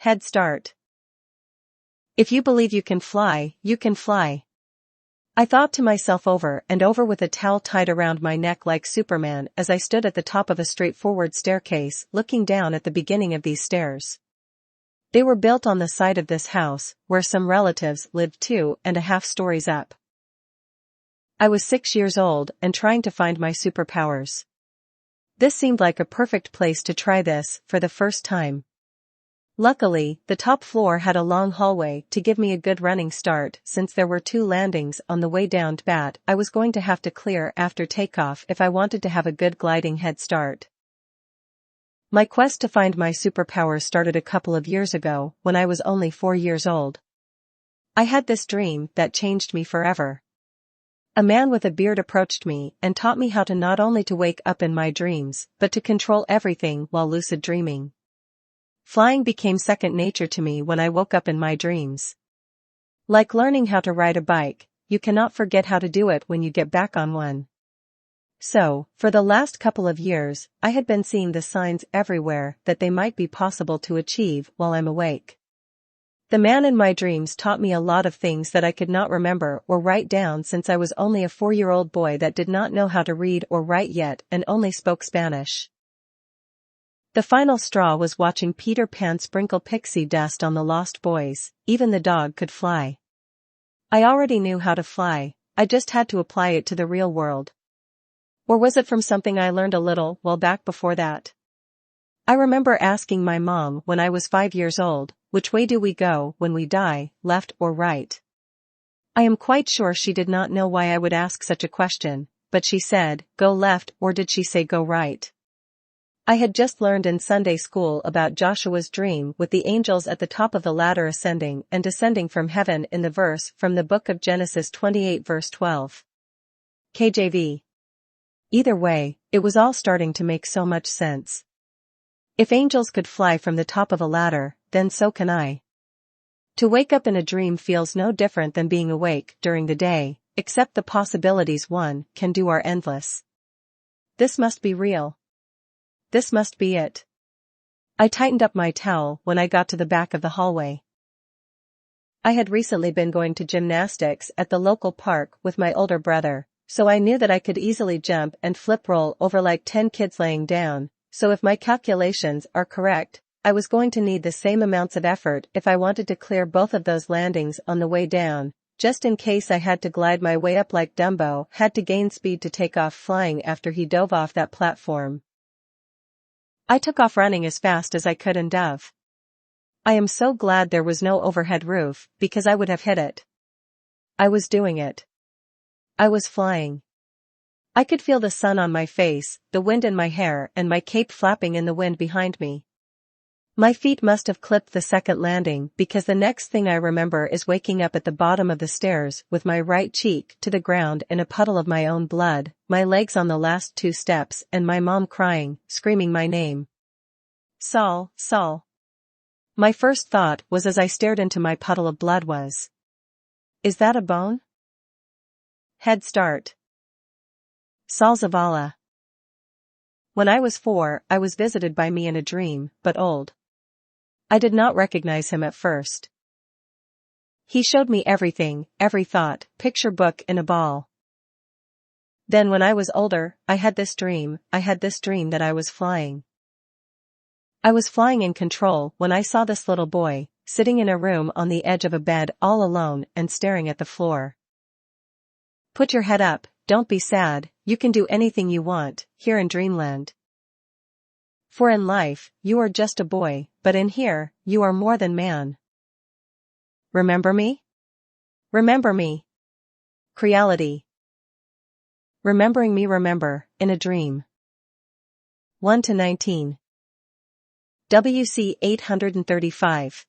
Head start. If you believe you can fly, you can fly. I thought to myself over and over with a towel tied around my neck like Superman as I stood at the top of a straightforward staircase looking down at the beginning of these stairs. They were built on the side of this house, where some relatives lived 2.5 stories up. I was 6 years old and trying to find my superpowers. This seemed like a perfect place to try this for the first time. Luckily, the top floor had a long hallway to give me a good running start since there were 2 landings on the way down that I was going to have to clear after takeoff if I wanted to have a good gliding head start. My quest to find my superpowers started a couple of years ago when I was only 4 years old. I had this dream that changed me forever. A man with a beard approached me and taught me how to not only to wake up in my dreams but to control everything while lucid dreaming. Flying became second nature to me when I woke up in my dreams. Like learning how to ride a bike, you cannot forget how to do it when you get back on one. So, for the last couple of years, I had been seeing the signs everywhere that they might be possible to achieve while I'm awake. The man in my dreams taught me a lot of things that I could not remember or write down since I was only a 4-year-old boy that did not know how to read or write yet and only spoke Spanish. The final straw was watching Peter Pan sprinkle pixie dust on the Lost Boys. Even the dog could fly. I already knew how to fly, I just had to apply it to the real world. Or was it from something I learned a little while back before that? I remember asking my mom when I was 5 years old, which way do we go when we die, left or right? I am quite sure she did not know why I would ask such a question, but she said, go left, or did she say go right? I had just learned in Sunday school about Joshua's dream with the angels at the top of the ladder ascending and descending from heaven in the verse from the book of Genesis 28 verse 12. KJV. Either way, it was all starting to make so much sense. If angels could fly from the top of a ladder, then so can I. To wake up in a dream feels no different than being awake during the day, except the possibilities one can do are endless. This must be real. This must be it. I tightened up my towel when I got to the back of the hallway. I had recently been going to gymnastics at the local park with my older brother, so I knew that I could easily jump and flip roll over like 10 kids laying down, so if my calculations are correct, I was going to need the same amounts of effort if I wanted to clear both of those landings on the way down, just in case I had to glide my way up like Dumbo had to gain speed to take off flying after he dove off that platform. I took off running as fast as I could and dove. I am so glad there was no overhead roof, because I would have hit it. I was doing it. I was flying. I could feel the sun on my face, the wind in my hair and my cape flapping in the wind behind me. My feet must have clipped the second landing because the next thing I remember is waking up at the bottom of the stairs with my right cheek to the ground in a puddle of my own blood, my legs on the last 2 steps and my mom crying, screaming my name. Saul, Saul. My first thought was as I stared into my puddle of blood was, is that a bone? Head start. Saul Zavala. When I was 4, I was visited by me in a dream, but old. I did not recognize him at first. He showed me everything, every thought, picture book in a ball. Then when I was older, I had this dream that I was flying. I was flying in control when I saw this little boy, sitting in a room on the edge of a bed all alone and staring at the floor. Put your head up, don't be sad, you can do anything you want, here in Dreamland. For in life, you are just a boy, but in here, you are more than man. Remember me? Remember me. Creality. Remembering me remember, in a dream. 1-19. WC 835.